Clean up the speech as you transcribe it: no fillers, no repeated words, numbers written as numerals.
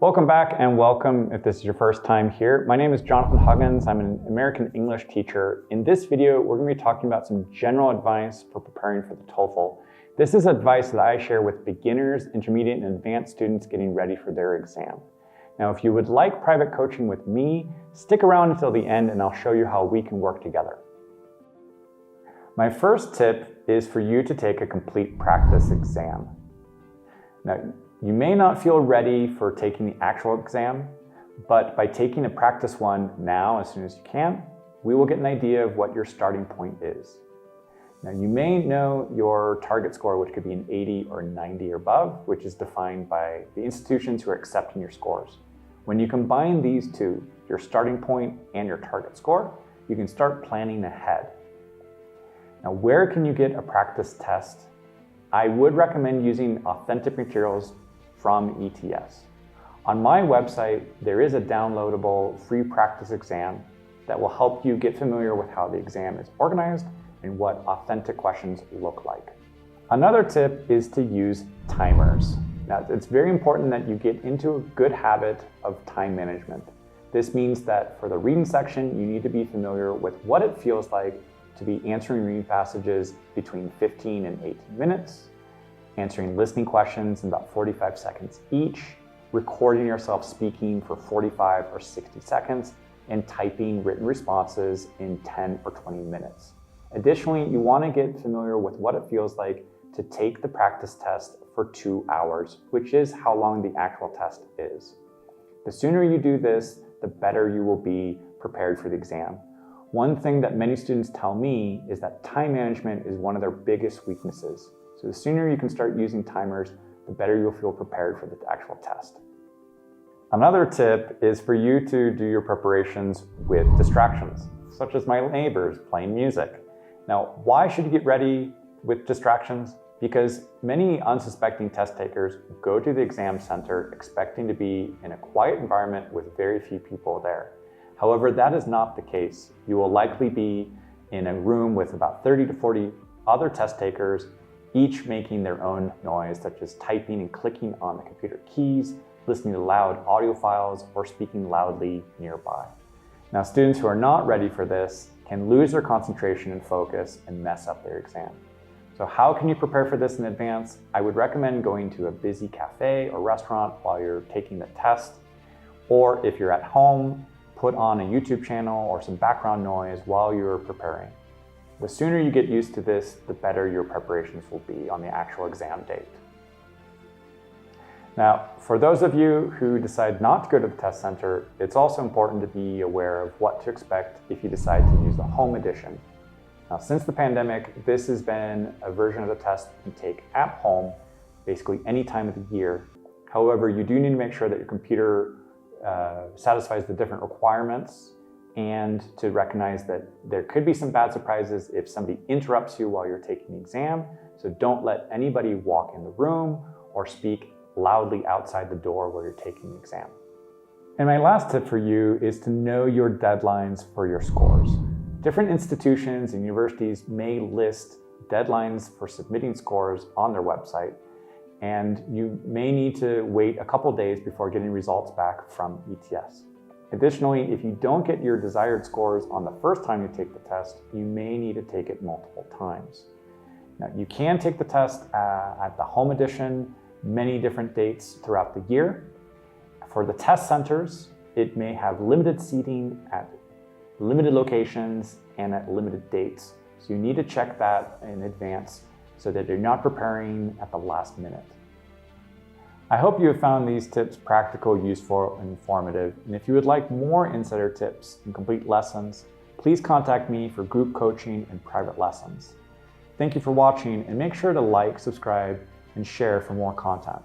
Welcome back and welcome if this is your first time here. My name is Jonathan Huggins. I'm an American English teacher. In this video, we're going to be talking about some general advice for preparing for the TOEFL. This is advice that I share with beginners, intermediate, and advanced students getting ready for their exam. Now, if you would like private coaching with me, stick around until the end and I'll show you how we can work together. My first tip is for you to take a complete practice exam. Now, you may not feel ready for taking the actual exam, but by taking a practice one now as soon as you can, we will get an idea of what your starting point is. Now, you may know your target score, which could be an 80 or 90 or above, which is defined by the institutions who are accepting your scores. When you combine these two, your starting point and your target score, you can start planning ahead. Now, where can you get a practice test? I would recommend using authentic materials from ETS. On my website, there is a downloadable free practice exam that will help you get familiar with how the exam is organized and what authentic questions look like. Another tip is to use timers. Now, it's very important that you get into a good habit of time management. This means that for the reading section, you need to be familiar with what it feels like to be answering reading passages between 15 and 18 minutes, answering listening questions in about 45 seconds each, recording yourself speaking for 45 or 60 seconds, and typing written responses in 10 or 20 minutes. Additionally, you want to get familiar with what it feels like to take the practice test for 2 hours, which is how long the actual test is. The sooner you do this, the better you will be prepared for the exam. One thing that many students tell me is that time management is one of their biggest weaknesses. So the sooner you can start using timers, the better you'll feel prepared for the actual test. Another tip is for you to do your preparations with distractions, such as my neighbors playing music. Now, why should you get ready with distractions? Because many unsuspecting test takers go to the exam center expecting to be in a quiet environment with very few people there. However, that is not the case. You will likely be in a room with about 30 to 40 other test takers, each making their own noise, such as typing and clicking on the computer keys, listening to loud audio files, or speaking loudly nearby. Now, students who are not ready for this can lose their concentration and focus and mess up their exam. So how can you prepare for this in advance? I would recommend going to a busy cafe or restaurant while you're taking the test, or if you're at home, put on a YouTube channel or some background noise while you're preparing. The sooner you get used to this, the better your preparations will be on the actual exam date. Now, for those of you who decide not to go to the test center, it's also important to be aware of what to expect if you decide to use the home edition. Now, since the pandemic, this has been a version of the test you can take at home, basically any time of the year. However, you do need to make sure that your computer satisfies the different requirements, and to recognize that there could be some bad surprises if somebody interrupts you while you're taking the exam. So don't let anybody walk in the room or speak loudly outside the door while you're taking the exam. And my last tip for you is to know your deadlines for your scores. Different institutions and universities may list deadlines for submitting scores on their website, and you may need to wait a couple days before getting results back from ETS. Additionally, if you don't get your desired scores on the first time you take the test, you may need to take it multiple times. Now, you can take the test at the home edition many different dates throughout the year. For the test centers, it may have limited seating at limited locations and at limited dates. So you need to check that in advance so that you're not preparing at the last minute. I hope you have found these tips practical, useful, and informative. And if you would like more insider tips and complete lessons, please contact me for group coaching and private lessons. Thank you for watching, and make sure to like, subscribe, and share for more content.